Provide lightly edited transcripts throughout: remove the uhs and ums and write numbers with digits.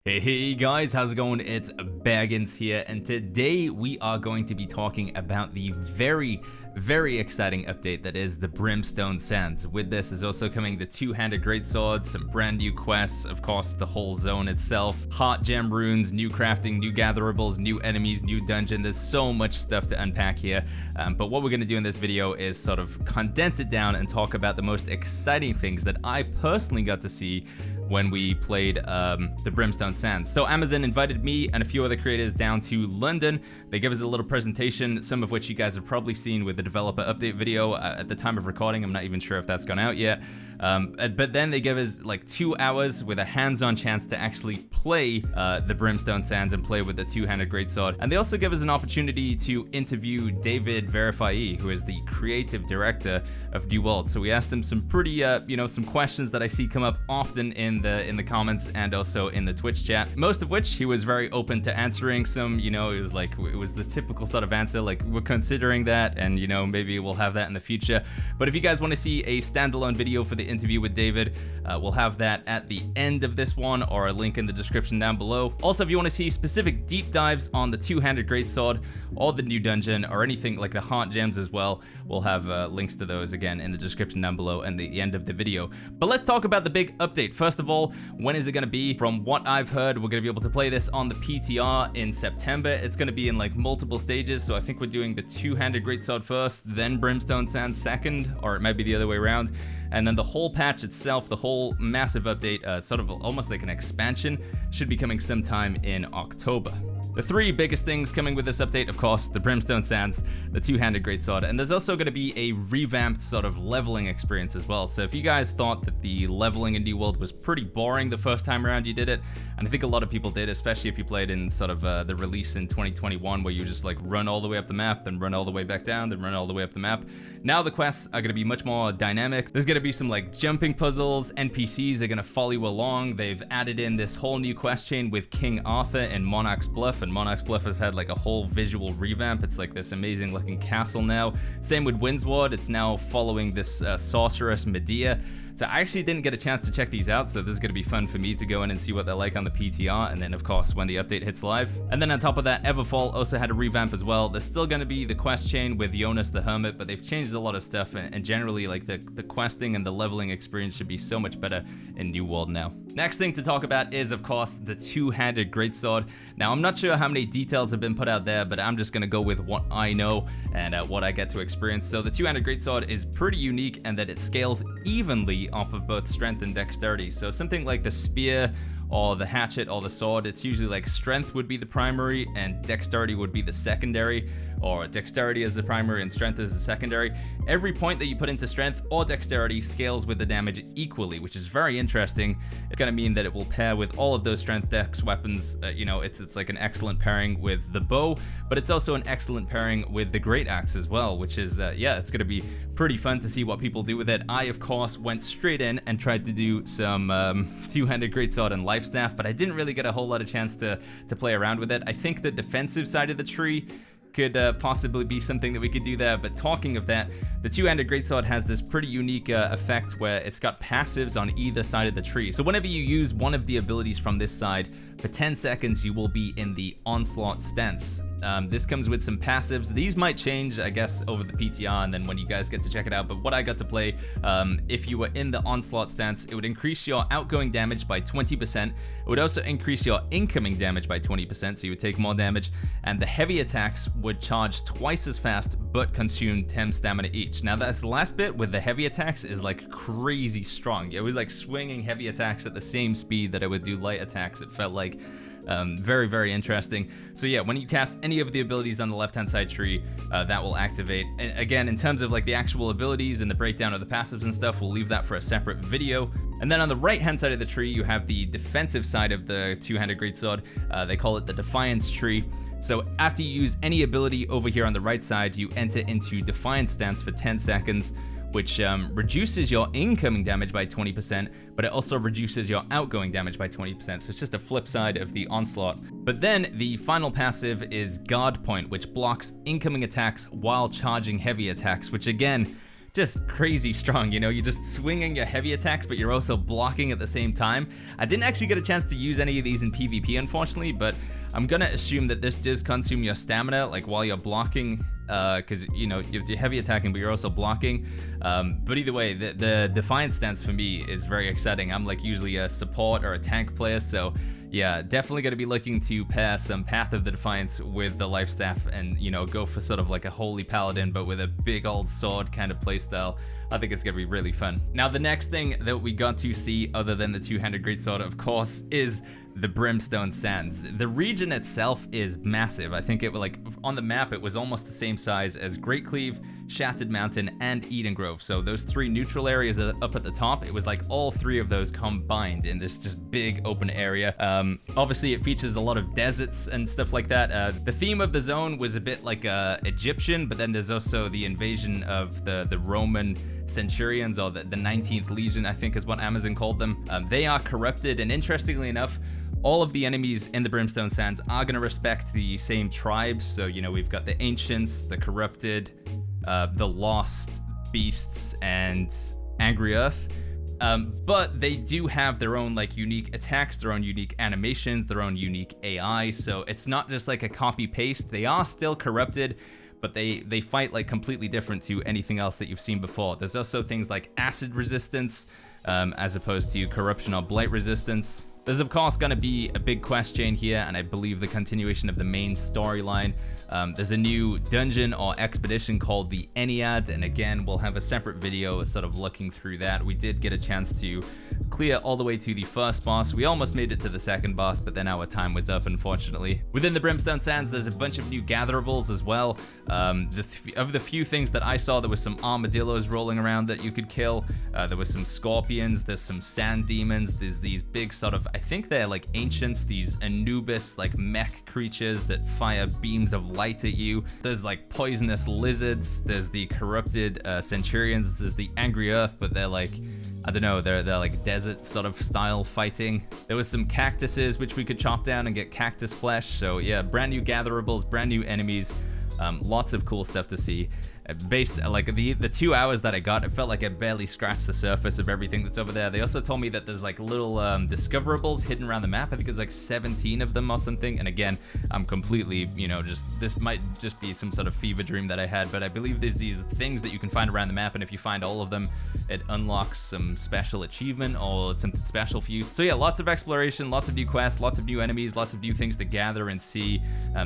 Hey guys, how's it going? It's Baggins here, and today we are going to be talking about the very exciting update that is the Brimstone SANDS. With this is also coming the two-handed greatsword, some brand new quests, of course the whole zone itself, HEARTGEM runes, new crafting, new gatherables, new enemies, new dungeon. There's so much stuff to unpack here, but what we're going to do in this video is sort of condense it down and talk about the most exciting things that I personally got to see when we played the Brimstone SANDS. So Amazon invited me and a few other creators down to London. They gave us a little presentation, some of which you guys have probably seen with the developer update video at the time of recording. I'm not even sure if that's gone out yet. But then they gave us like 2 hours with a hands-on chance to actually play the Brimstone SANDS and play with the two-handed greatsword. And they also gave us an opportunity to interview David Verifyee, who is the creative director of New World. So we asked him some pretty, some questions that I see come up often in the comments and also in the Twitch chat. Most of which he was very open to answering. Some, it was the typical sort of answer, like we're considering that, and maybe we'll have that in the future. But if you guys want to see a standalone video for the interview with David, we'll have that at the end of this one, or a link in the description down below. Also, if you want to see specific deep dives on the two-handed greatsword or the new dungeon or anything like the HEARTGEMs as well, we'll have links to those again in the description down below and the end of the video. But let's talk about the big update. First of all, when is it going to be? From what I've heard, we're going to be able to play this on the PTR in September. It's going to be in like multiple stages, so I think we're doing the two-handed greatsword first, then Brimstone SANDS second, or it might be the other way around. And then the whole patch itself, the whole massive update, sort of almost like an expansion, should be coming sometime in October. The three biggest things coming with this update, of course, the Brimstone SANDS, the two-handed greatsword, and there's also going to be a revamped sort of leveling experience as well. So if you guys thought that the leveling in New World was pretty boring the first time around you did it, and I think a lot of people did, especially if you played in sort of the release in 2021 where you just like run all the way up the map, then run all the way back down, then run all the way up the map. Now the quests are going to be much more dynamic. There's going to be some like jumping puzzles, NPCs are going to follow you along. They've added in this whole new quest chain with King Arthur and Monarch's Bluff, and Monarch's Bluff has had like a whole visual revamp. It's like this amazing looking castle now. Same with Greatsword, it's now following this sorceress Medea. So I actually didn't get a chance to check these out, so this is going to be fun for me to go in and see what they're like on the PTR, and then of course when the update hits live. And then on top of that, Everfall also had a revamp as well. There's still going to be the quest chain with Jonas the Hermit, but they've changed a lot of stuff, and generally like the questing and the leveling experience should be so much better in New World now. Next thing to talk about is of course the two-handed greatsword. Now I'm not sure how many details have been put out there, but I'm just going to go with what I know and what I get to experience. So the two-handed greatsword is pretty unique in that it scales evenly off of both strength and dexterity. So something like the spear or the hatchet or the sword, it's usually like strength would be the primary and dexterity would be the secondary, or dexterity is the primary and strength is the secondary. Every point that you put into strength or dexterity scales with the damage equally, which is very interesting. It's going to mean that it will pair with all of those strength dex weapons. It's like an excellent pairing with the bow, but it's also an excellent pairing with the great axe as well, which is it's going to be pretty fun to see what people do with it. I of course went straight in and tried to do some two-handed greatsword and life staff, but I didn't really get a whole lot of chance to play around with it. I think the defensive side of the tree could possibly be something that we could do there. But talking of that, the two-handed greatsword has this pretty unique effect where it's got passives on either side of the tree. So whenever you use one of the abilities from this side, for 10 seconds you will be in the onslaught stance. This comes with some passives. These might change, I guess, over the PTR and then when you guys get to check it out. But what I got to play, if you were in the onslaught stance, it would increase your outgoing damage by 20%. It would also increase your incoming damage by 20%, so you would take more damage. And the heavy attacks would charge twice as fast, but consume 10 stamina each. Now this last bit with the heavy attacks is like crazy strong. It was like swinging heavy attacks at the same speed that I would do light attacks. It felt like very interesting. So yeah, when you cast any of the abilities on the left hand side tree, that will activate. And again, in terms of like the actual abilities and the breakdown of the passives and stuff, we'll leave that for a separate video. And then on the right hand side of the tree, you have the defensive side of the two-handed greatsword. They call it the Defiance tree. So after you use any ability over here on the right side, you enter into Defiance stance for 10 seconds, which reduces your incoming damage by 20%, but it also reduces your outgoing damage by 20%, so it's just a flip side of the onslaught. But then the final passive is Guard Point, which blocks incoming attacks while charging heavy attacks, which again just crazy strong, you know? You're just swinging your heavy attacks, but you're also blocking at the same time. I didn't actually get a chance to use any of these in PvP, unfortunately, but I'm gonna assume that this does consume your stamina, like while you're blocking, because, you know, you're heavy attacking, but you're also blocking. But either way, the Defiant stance for me is very exciting. I'm like usually a support or a tank player, so yeah, definitely going to be looking to pair some Path of the Defiance with the Life Staff and, you know, go for sort of like a Holy Paladin, but with a big old sword kind of playstyle. I think it's going to be really fun. Now, the next thing that we got to see, other than the two-handed greatsword, of course, is the Brimstone Sands. The region itself is massive. I think it was like on the map, it was almost the same size as Great Cleave, Shattered Mountain, and Eden Grove. So those three neutral areas up at the top, it was like all three of those combined in this just big open area. Obviously, it features a lot of deserts and stuff like that. The theme of the zone was a bit like Egyptian, but then there's also the invasion of the Roman Centurions, or the 19th Legion, I think is what Amazon called them. They are corrupted, and interestingly enough, all of the enemies in the Brimstone Sands are going to respect the same tribes. So, you know, we've got the Ancients, the Corrupted, the Lost, Beasts, and Angry Earth. But they do have their own like unique attacks, their own unique animations, their own unique AI. So it's not just like a copy paste. They are still corrupted, but they fight like completely different to anything else that you've seen before. There's also things like acid resistance, as opposed to corruption or blight resistance. There's of course going to be a big quest chain here, and I believe the continuation of the main storyline. There's a new dungeon or expedition called the Ennead, and again, we'll have a separate video sort of looking through that. We did get a chance to clear all the way to the first boss. We almost made it to the second boss, but then our time was up, unfortunately. Within the Brimstone Sands, there's a bunch of new gatherables as well. Of the few things that I saw, there was some armadillos rolling around that you could kill. There was some scorpions, there's some sand demons, there's these big sort of, I think they're like ancients, these Anubis like mech creatures that fire beams of light at you. There's like poisonous lizards, there's the corrupted centurions, there's the Angry Earth, but they're like, I don't know, they're like desert sort of style fighting. There was some cactuses which we could chop down and get cactus flesh. So yeah, brand new gatherables, brand new enemies, lots of cool stuff to see. Based like the 2 hours that I got, it felt like I barely scratched the surface of everything that's over there. They also told me that there's like little discoverables hidden around the map. I think there's like 17 of them or something. And again, I'm completely, you know, this might just be some sort of fever dream that I had, but I believe there's these things that you can find around the map, and if you find all of them, it unlocks some special achievement or something special for you. So yeah, lots of exploration, lots of new quests, lots of new enemies, lots of new things to gather and see.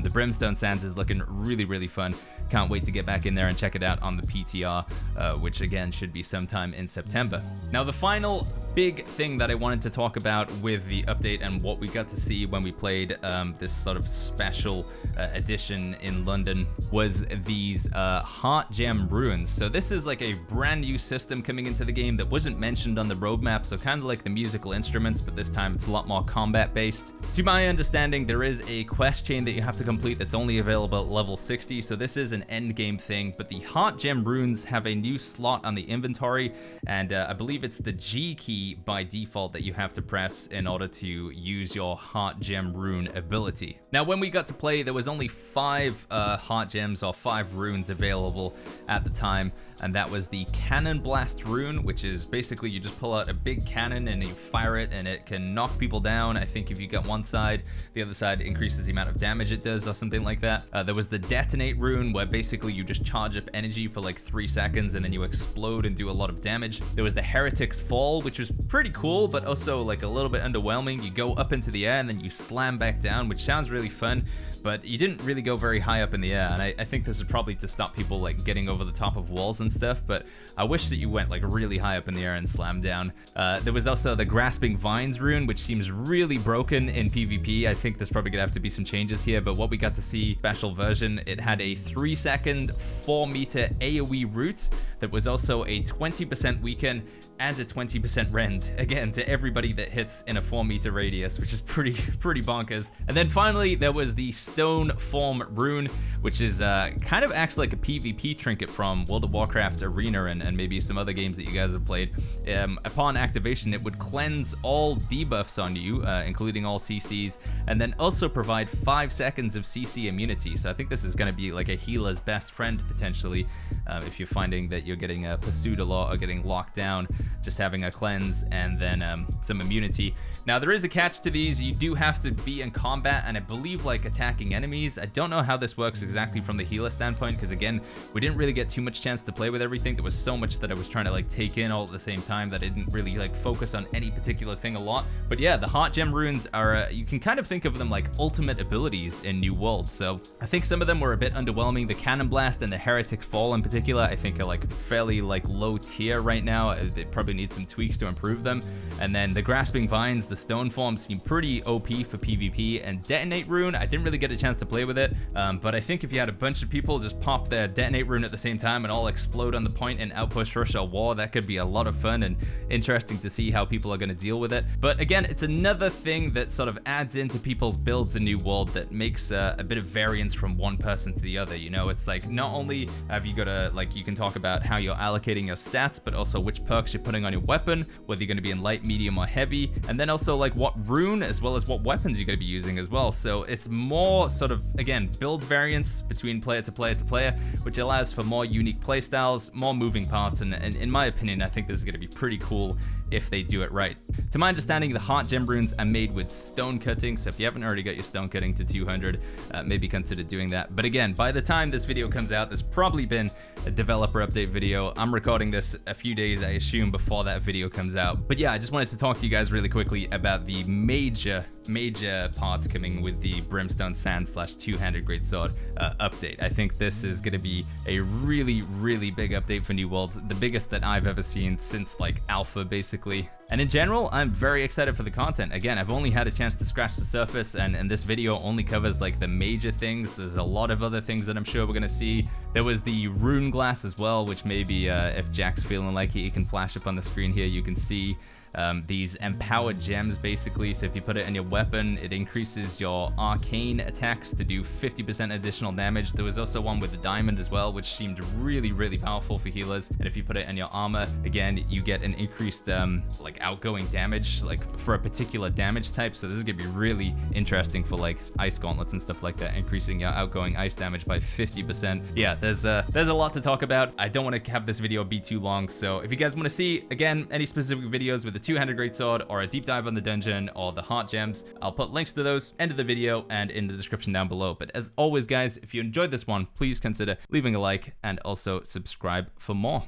The Brimstone Sands is looking really, really fun. Can't wait to get back in there and check it out on the PTR, which again should be sometime in September. Now, the final big thing that I wanted to talk about with the update and what we got to see when we played this sort of special edition in London was these HEARTGEM runes. So this is like a brand new system coming into the game that wasn't mentioned on the roadmap, so kind of like the musical instruments, but this time it's a lot more combat based. To my understanding, there is a quest chain that you have to complete that's only available at level 60, so this is an end game thing, but the HEARTGEM runes have a new slot on the inventory, and I believe it's the G key by default that you have to press in order to use your HEARTGEM rune ability. Now, when we got to play, there was only 5 HEARTGEMs or 5 runes available at the time, and that was the Cannon Blast rune, which is basically you just pull out a big cannon and you fire it, and it can knock people down. I think if you get one side, the other side increases the amount of damage it does or something like that. There was the Detonate rune, where basically you just charge up energy for like 3 seconds and then you explode and do a lot of damage. There was the Heretic's Fall, which was pretty cool, but also like a little bit underwhelming. You go up into the air and then you slam back down, which sounds really fun, but you didn't really go very high up in the air, and I think this is probably to stop people like getting over the top of walls and stuff, but I wish that you went like really high up in the air and slammed down. There was also the Grasping Vines rune, which seems really broken in PvP. I think there's probably gonna have to be some changes here, but what we got to see, special version, it had a 3-second, 4-meter AoE root that was also a 20% weaken and a 20% rend, again, to everybody that hits in a 4-meter radius, which is pretty bonkers. And then finally, there was the Stone Form rune, which is kind of acts like a PvP trinket from World of Warcraft Arena and maybe some other games that you guys have played. Upon activation, it would cleanse all debuffs on you, including all CCs, and then also provide 5 seconds of CC immunity. So I think this is going to be like a healer's best friend, potentially. if you're finding that you're getting pursued a lot or getting locked down, just having a cleanse and then some immunity. Now there is a catch to these. You do have to be in combat and I believe like attacking enemies. I don't know how this works exactly from the healer standpoint, because again, we didn't really get too much chance to play with everything. There was so much that I was trying to like take in all at the same time that I didn't really like focus on any particular thing a lot. But yeah, the heart gem runes are you can kind of think of them like ultimate abilities in New World. So I think some of them were a bit underwhelming. The cannon blast and the heretic fall in particular I think are like fairly like low tier right now. They probably need some tweaks to improve them. And then the grasping vines, the stone form seem pretty OP for PvP. And detonate rune, I didn't really get a chance to play with it, but I think if you had a bunch of people just pop their detonate rune at the same time and all explode on the point and outpush rush or war, that could be a lot of fun and interesting to see how people are going to deal with it. But again, it's another thing that sort of adds into people's builds in New World that makes a bit of variance from one person to the other. You know, it's like not only have you got to like, you can talk about how you're allocating your stats, but also which perks you're putting on your weapon, whether you're going to be in light, medium, or heavy, and then also like what rune as well as what weapons you're going to be using as well. So it's more sort of, again, build variance between player to player to player, which allows for more unique playstyles, more moving parts, and in my opinion, I think this is going to be pretty cool if they do it right. To my understanding, the heart gem runes are made with stone cutting, so if you haven't already got your stone cutting to 200, maybe consider doing that. But again, by the time this video comes out, there's probably been a developer update video. I'm recording this a few days, I assume, before that video comes out. But yeah, I just wanted to talk to you guys really quickly about the major parts coming with the Brimstone SANDS / two-handed greatsword update. I think this is going to be a really big update for New World, the biggest that I've ever seen since like alpha basically. And in general, I'm very excited for the content. Again, I've only had a chance to scratch the surface, and this video only covers like the major things. There's a lot of other things that I'm sure we're gonna see. There was the rune glass as well, which maybe if Jack's feeling like it, you can flash up on the screen here. You can see these empowered gems basically. So if you put it in your weapon, it increases your arcane attacks to do 50% additional damage. There was also one with the diamond as well, which seemed really powerful for healers. And if you put it in your armor, again, you get an increased like outgoing damage, like for a particular damage type. So this is gonna be really interesting for like ice gauntlets and stuff like that, increasing your outgoing ice damage by 50%. Yeah, there's a lot to talk about. I don't want to have this video be too long, so if you guys want to see again any specific videos with the two-handed greatsword or a deep dive on the dungeon or the heart gems, I'll put links to those end of the video and in the description down below. But as always guys, if you enjoyed this one, please consider leaving a like and also subscribe for more.